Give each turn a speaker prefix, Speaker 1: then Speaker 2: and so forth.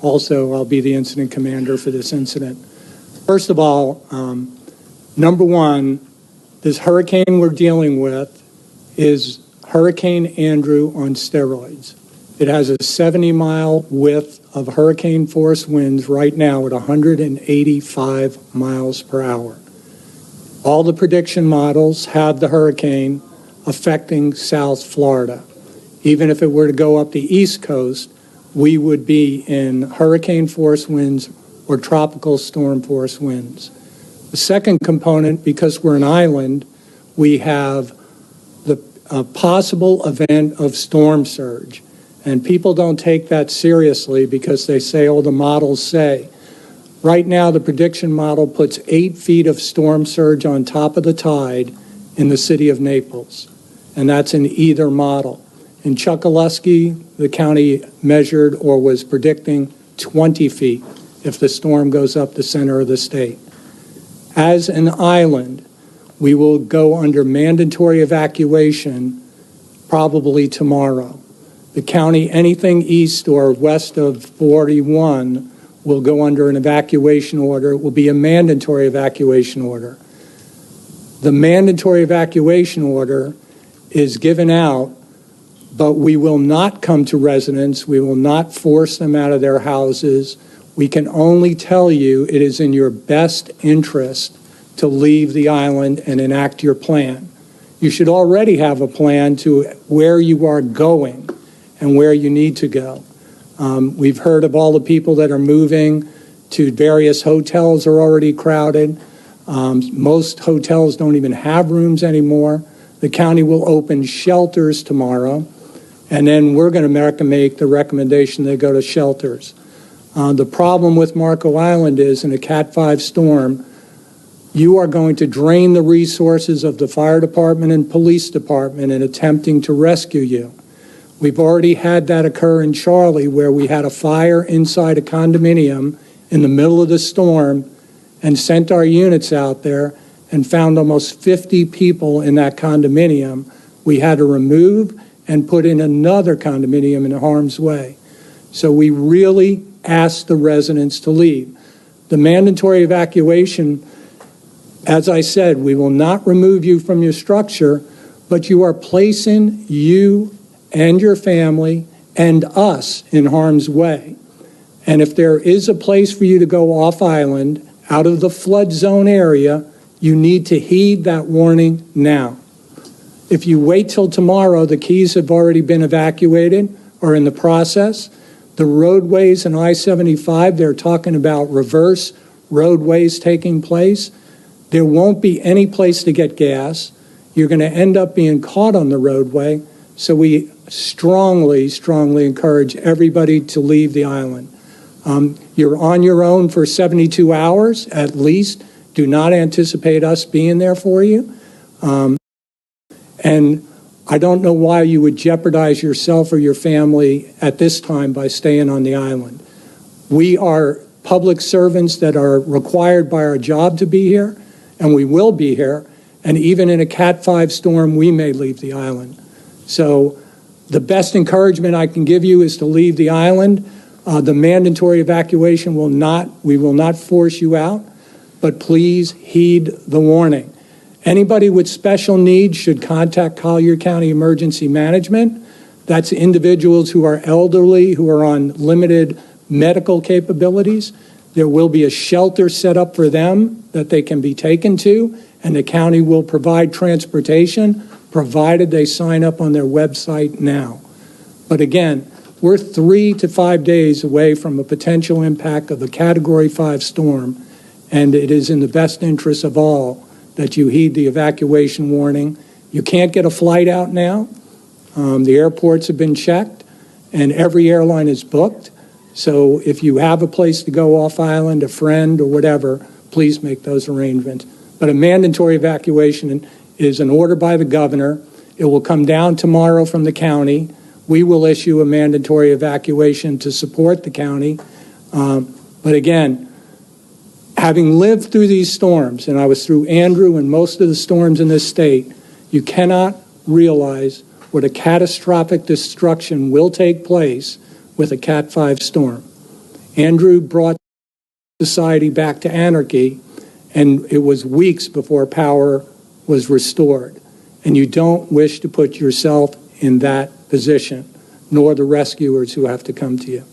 Speaker 1: also I'll be the incident commander for this incident. First of all, number one, this hurricane we're dealing with is Hurricane Andrew on steroids. It has a 70-mile width of hurricane force winds right now at 185 miles per hour. All the prediction models have the hurricane affecting South Florida. Even if it were to go up the East Coast, we would be in hurricane force winds or tropical storm force winds. The second component, because we're an island, we have a possible event of storm surge. And people don't take that seriously because they say, oh, the models say. Right now, the prediction model puts 8 feet of storm surge on top of the tide in the city of Naples. And that's in either model. In Chokoloskee, the county measured or was predicting 20 feet if the storm goes up the center of the state. As an island, we will go under mandatory evacuation probably tomorrow. The county, anything east or west of 41, will go under an evacuation order. It will be a mandatory evacuation order. The mandatory evacuation order is given out, but we will not come to residents. We will not force them out of their houses. We can only tell you it is in your best interest to leave the island and enact your plan. You should already have a plan to where you are going and where you need to go. We've heard of all the people that are moving to various hotels are already crowded. Most hotels don't even have rooms anymore. The county will open shelters tomorrow, and then we're going to make the recommendation they go to shelters. The problem with Marco Island is in a Cat 5 storm, you are going to drain the resources of the fire department and police department in attempting to rescue you. We've already had that occur in Charlie, where we had a fire inside a condominium in the middle of the storm and sent our units out there and found almost 50 people in that condominium. We had to remove and put in another condominium in harm's way. So we really asked the residents to leave. The mandatory evacuation, as I said, we will not remove you from your structure, but you are placing you and your family and us in harm's way. And if there is a place for you to go off island, out of the flood zone area, you need to heed that warning now. If you wait till tomorrow, the Keys have already been evacuated or in the process. The roadways in I-75, they're talking about reverse roadways taking place. There won't be any place to get gas. You're going to end up being caught on the roadway. So we strongly, strongly encourage everybody to leave the island. You're on your own for 72 hours at least. Do not anticipate us being there for you. And I don't know why you would jeopardize yourself or your family at this time by staying on the island. We are public servants that are required by our job to be here, and we will be here. And even in a Cat 5 storm, we may leave the island. So the best encouragement I can give you is to leave the island. The mandatory evacuation we will not force you out, but please heed the warning. Anybody with special needs should contact Collier County Emergency Management. That's individuals who are elderly, who are on limited medical capabilities. There will be a shelter set up for them that they can be taken to, and the county will provide transportation, provided they sign up on their website now. But again, we're 3 to 5 days away from a potential impact of a Category 5 storm, and it is in the best interest of all that you heed the evacuation warning. You can't get a flight out now. The airports have been checked, and every airline is booked. So if you have a place to go off island, a friend or whatever, please make those arrangements. But a mandatory evacuation is an order by the governor. It will come down tomorrow from the county. We will issue a mandatory evacuation to support the county. But again, having lived through these storms, and I was through Andrew and most of the storms in this state, you cannot realize what a catastrophic destruction will take place with a Cat 5 storm. Andrew brought society back to anarchy, and it was weeks before power was restored. And you don't wish to put yourself in that position, nor the rescuers who have to come to you.